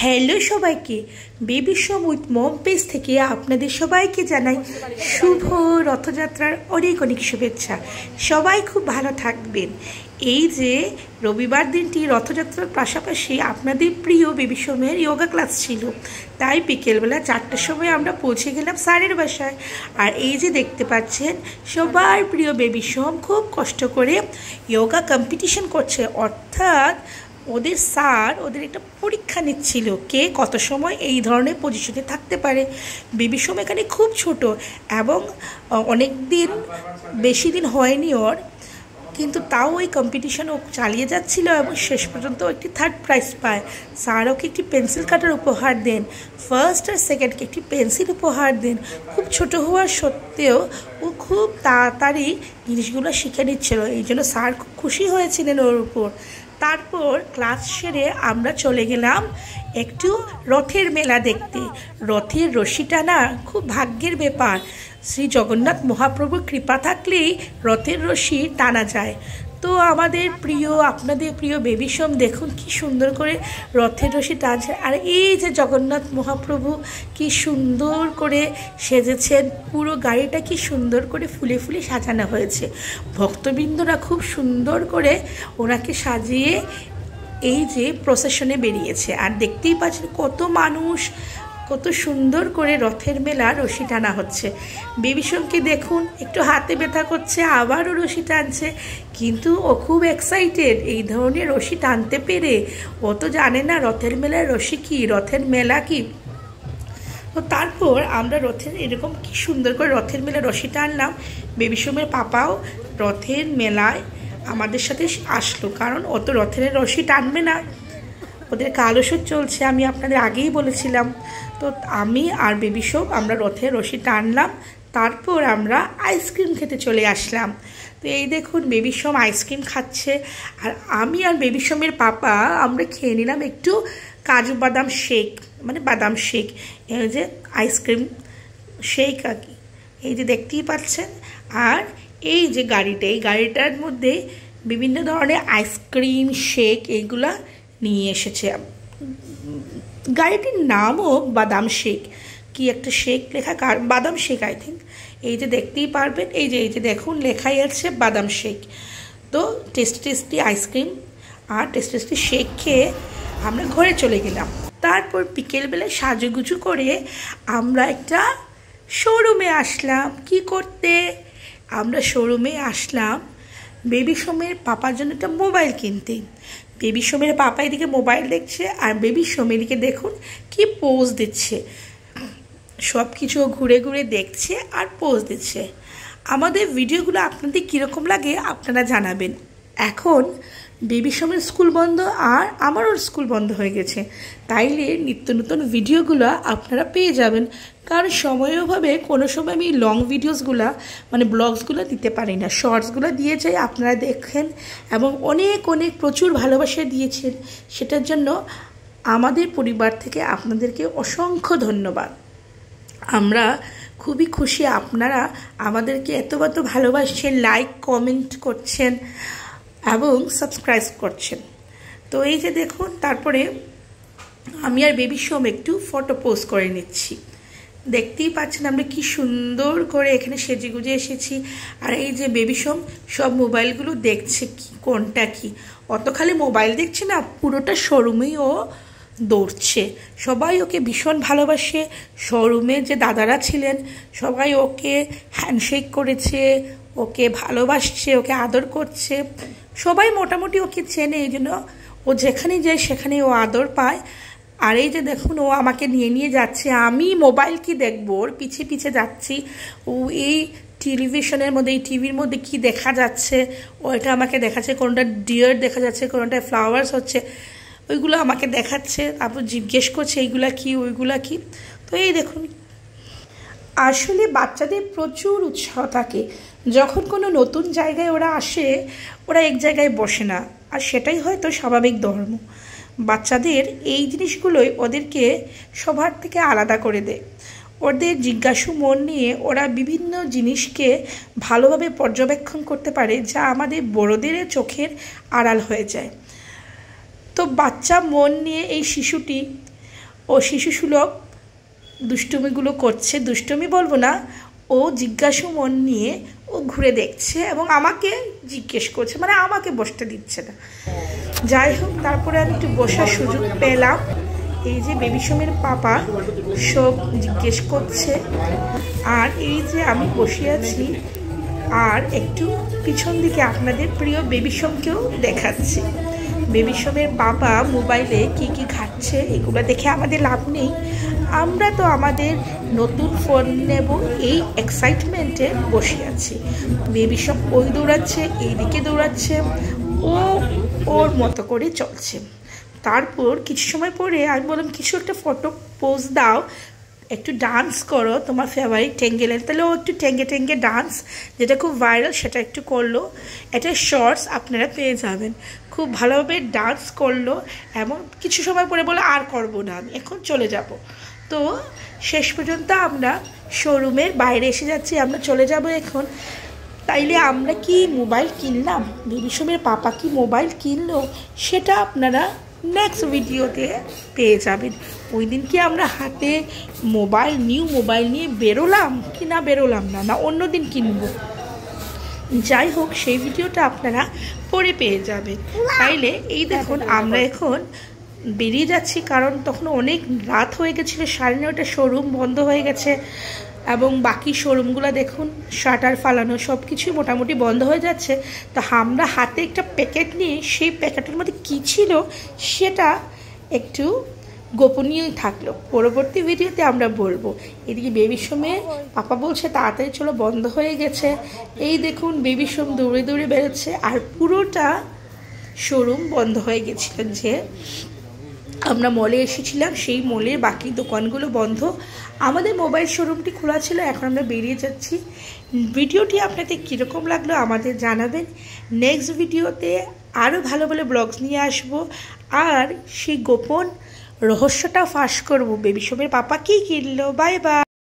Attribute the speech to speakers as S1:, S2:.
S1: Hello সবাইকে, baby show with mom page থেকে আপনাদের সবাইকে জানাই শুভ রথযাত্রার অনেক অনেক শুভেচ্ছা। সবাই খুব ভালো থাকবেন। এই যে রবিবার দিনটি রথযাত্রার পাশাপাশি আপনাদের প্রিয় বেবি শোমের যোগা ক্লাস ছিল, তাই বিকেলবেলা 4টার সময় আমরা পৌঁছে গেলাম স্যারের বাসায়। আর এই যে দেখতে পাচ্ছেন সবার প্রিয় বেবি শোম খুব কষ্ট করে যোগা কম্পিটিশন করছে, অর্থাৎ ওদের স্যার ওদের একটা পরীক্ষা নিচ্ছিল কে কত সময় এই ধরনের পজিশনে থাকতে পারে। বেবি শোম এখানে খুব ছোট এবং অনেক দিন বেশি দিন হয়নি ওর, কিন্তু তাও ওই কম্পিটিশন ও চালিয়ে যাচ্ছিল এবং শেষ পর্যন্ত একটি থার্ড প্রাইজ পায়। স্যার ওকে একটি পেন্সিল কাটার উপহার দেন, ফার্স্ট আর সেকেন্ডকে একটি পেন্সিল উপহার দেন। খুব ছোট হওয়া সত্ত্বেও ও খুব তাড়াতাড়ি জিনিসগুলো শিখে নিচ্ছিল, এই জন্য স্যার খুব খুশি হয়েছিলেন ওর উপর। তারপর ক্লাস সেরে আমরা চলে গেলাম একটু রথের মেলা দেখতে। রথের রশি টানা খুব ভাগ্যের ব্যাপার, শ্রী জগন্নাথ মহাপ্রভুর কৃপা থাকলেই রথের রশি টানা যায়। তো আমাদের প্রিয় আপনাদের প্রিয় বেবি শোম দেখুন কি সুন্দর করে রথের রশি টানছে। আর এই যে জগন্নাথ মহাপ্রভু কি সুন্দর করে সেজেছেন, পুরো গাড়িটা কি সুন্দর করে ফুলে ফুলে সাজানো হয়েছে। ভক্তবৃন্দরা খুব সুন্দর করে ওনাকে সাজিয়ে এই যে প্রসেশনে বেরিয়েছে। আর দেখতেই পাচ্ছেন কত মানুষ, কত সুন্দর করে রথের মেলা রশি টানা হচ্ছে। বেবি শোমকে দেখুন একটু হাতে ব্যথা করছে, আবারও রশি টানছে, কিন্তু ও খুব এক্সাইটেড এই ধরনের রশি টানতে পেরে। ও তো জানে না রথের মেলার রশি কি, রথের মেলা কি। তো তারপর আমরা রথের এরকম কি সুন্দর করে রথের মেলা রশি টানলাম। বেবি শোমের পাপাও রথের মেলায় আমাদের সাথে আসলো, কারণ ও তো রথের রশি টানবে না, ওদের কালসুর চলছে, আমি আপনাদের আগেই বলেছিলাম। তো আমি আর বেবি শোম আমরা রথের রশি টানলাম, তারপর আমরা আইসক্রিম খেতে চলে আসলাম। তো এই দেখুন বেবি শোম আইসক্রিম খাচ্ছে, আর আমি আর বেবি শোমের পাপা আমরা খেয়ে নিলাম একটু কাজু বাদাম শেক, মানে বাদাম শেক, এই যে আইসক্রিম শেক আর কি, এই যে দেখতেই পাচ্ছেন। আর এই যে গাড়িটা, এই গাড়িটার মধ্যে বিভিন্ন ধরনের আইসক্রিম শেক এইগুলা নিয়ে এসেছে। গাড়িটির নামও বাদাম শেক, কি একটা শেক লেখা, বাদাম শেক আই থিঙ্ক। এই যে দেখতেই পারবেন, এই যে দেখুন লেখাই আছে বাদাম শেক। তো টেস্টি আইসক্রিম আর টেস্টি শেক খেয়ে আমরা ঘরে চলে গেলাম। তারপর বিকেলবেলায় সাজুগুজু করে আমরা একটা শোরুমে আসলাম। কি করতে? আমরা শোরুমে আসলাম বেবি শোমের পাপার জন্য একটা মোবাইল কিনতে। বেবি শোমের পাপা এদিকে মোবাইল দেখছে, আর বেবি শোম এদিকে দেখুন কি পোজ দিচ্ছে, সব কিছু ঘুরে ঘুরে দেখছে আর পোজ দিচ্ছে। আমাদের ভিডিওগুলো আপনাদের কীরকম লাগে আপনারা জানাবেন। এখন বেবি শোমের স্কুল বন্ধ আর আমারও স্কুল বন্ধ হয়ে গেছে, তাইলে নিত্য নতুন ভিডিওগুলো আপনারা পেয়ে যাবেন। কারণ সময়ের অভাবে কোনো সময় আমি লং ভিডিওসগুলো মানে ব্লগসগুলো দিতে পারি না, শর্টসগুলো দিয়ে যাই, আপনারা দেখেন এবং অনেক প্রচুর ভালোবাসা দিয়েছেন, সেটার জন্য আমাদের পরিবার থেকে আপনাদেরকে অসংখ্য ধন্যবাদ। আমরা খুবই খুশি আপনারা আমাদেরকে এত ভালোবাসছেন, লাইক কমেন্ট করছেন এবং সাবস্ক্রাইব করছেন। তো এই যে দেখুন, তারপরে আমি আর বেবি শোম একটু ফটো পোস্ট করে নিচ্ছি। দেখতেই পাচ্ছেন আমরা কি সুন্দর করে এখানে সেজে গুজে এসেছি। আর এই যে বেবি শোম সব মোবাইলগুলো দেখছে, কি কোনটা কি, অত খালি মোবাইল দেখছে না, পুরোটা শোরুমেই ও দৌড়ছে। সবাই ওকে ভীষণ ভালোবাসে। শোরুমে যে দাদারা ছিলেন সবাই ওকে হ্যান্ডশেক করেছে, ওকে ভালোবাসছে, ওকে আদর করছে। সবাই মোটামুটি ওকে চেনে, এই জন্য ও যেখানে যায় সেখানে ও আদর পায়। আর এই যে দেখুন ও আমাকে নিয়ে যাচ্ছে, আমি মোবাইল কি দেখবো, ওর পিছে যাচ্ছি। ও এই টেলিভিশনের মধ্যে, এই টিভির মধ্যে কি দেখা যাচ্ছে ওইটা আমাকে দেখাচ্ছে, কোনটা ডিয়ার দেখা যাচ্ছে, কোনটা ফ্লাওয়ার্স হচ্ছে, ওইগুলো আমাকে দেখাচ্ছে। তারপর জিজ্ঞেস করছে এইগুলা কি ওইগুলা কি। তো এই দেখুন, আসলে বাচ্চাদের প্রচুর উৎসাহ থাকে, যখন কোনো নতুন জায়গায় ওরা আসে ওরা এক জায়গায় বসে না, আর সেটাই হয়তো স্বাভাবিক ধর্ম। বাচ্চাদের এই জিনিসগুলোই ওদেরকে সবার থেকে আলাদা করে দেয়। ওদের জিজ্ঞাসু মন নিয়ে ওরা বিভিন্ন জিনিসকে ভালোভাবে পর্যবেক্ষণ করতে পারে, যা আমাদের বড়দের চোখের আড়াল হয়ে যায়। তো বাচ্চা মন নিয়ে এই শিশুটি ও শিশুসুলভ দুষ্টুমিগুলো করছে, দুষ্টুমি বলবো না, ও জিজ্ঞাসু মন নিয়ে ও ঘুরে দেখছে এবং আমাকে জিজ্ঞেস করছে, মানে আমাকে বসতে দিচ্ছে না। যাই হোক, তারপরে আমি একটু বসার সুযোগ পেলাম। এই যে বেবি সোমের পাপা সব জিজ্ঞেস করছে, আর এই যে আমি বসে আছি, আর একটু পিছন দিকে আপনাদের প্রিয় বেবি সোমকেও দেখাচ্ছি। বেবি সোমের পাপা মোবাইলে কি কি ঘাটছে এগুলো দেখে আমাদের লাভ নেই, আমরা তো আমাদের নতুন ফোন নেব এই এক্সাইটমেন্টে বসে আছি। বেবি সোম ওই দৌড়াচ্ছে, এইদিকে দৌড়াচ্ছে, ও ওর মতো করে চলছে। তারপর কিছু সময় পরে আমি বললাম কিছু একটা ফটো পোজ দাও, একটু ডান্স করো তোমার ফেভারিট টেঙ্গেলের। তাহলে ও একটু টেঙ্গে টেঙ্গে ডান্স, যেটা খুব ভাইরাল, সেটা একটু করলো। এটা শর্টস আপনারা পেয়ে যাবেন। খুব ভালোভাবে ডান্স করলো এবং কিছু সময় পরে বলে আর করবো না, আমি এখন চলে যাব। তো শেষ পর্যন্ত আমরা শোরুমের বাইরে এসে যাচ্ছি, আমরা চলে যাব এখন। তাইলে আমরা কি মোবাইল কিনলাম, বেবি সোমের পাপা কি মোবাইল কিনলো, সেটা আপনারা নেক্সট ভিডিওতে পেয়ে যাবেন। ওই দিন কি আমরা হাতে মোবাইল, নিউ মোবাইল নিয়ে বেরোলাম কি না বেরোলাম না, না অন্য দিন কিনবো, যাই হোক সেই ভিডিওটা আপনারা পরে পেয়ে যাবেন। তাইলে এই দেখুন আমরা এখন বেরিয়ে যাচ্ছি, কারণ তখন অনেক রাত হয়ে গেছিলো, 9:30 শোরুম বন্ধ হয়ে গেছে এবং বাকি শোরুমগুলো দেখুন শাটার ফালানো, সব কিছুই মোটামুটি বন্ধ হয়ে যাচ্ছে। তো আমরা হাতে একটা প্যাকেট নিয়ে সেই প্যাকেটের মধ্যে কী ছিল সেটা একটু গোপনীয়ই থাকলো, পরবর্তী ভিডিওতে আমরা বলবো। এদিকে বেবি সোমের পাপা বলছে তাড়াতাড়ি চলো, বন্ধ হয়ে গেছে। এই দেখুন বেবি সোম দৌড়ে দৌড়ে বেরোচ্ছে, আর পুরোটা শোরুম বন্ধ হয়ে গেছিল। যে আমরা মলে এসেছিলাম সেই মলের বাকি দোকানগুলো বন্ধ, আমাদের মোবাইল শোরুমটি খোলা ছিল। এখন আমরা বেরিয়ে যাচ্ছি। ভিডিওটি আপনাদের কীরকম লাগলো আমাদের জানাবেন। নেক্সট ভিডিওতে আরও ভালো ভালো ব্লগস নিয়ে আসবো, আর সেই গোপন রহস্যটা ফাঁস করবো বেবি সোমের পাপা কী কিনলো। Bye bye.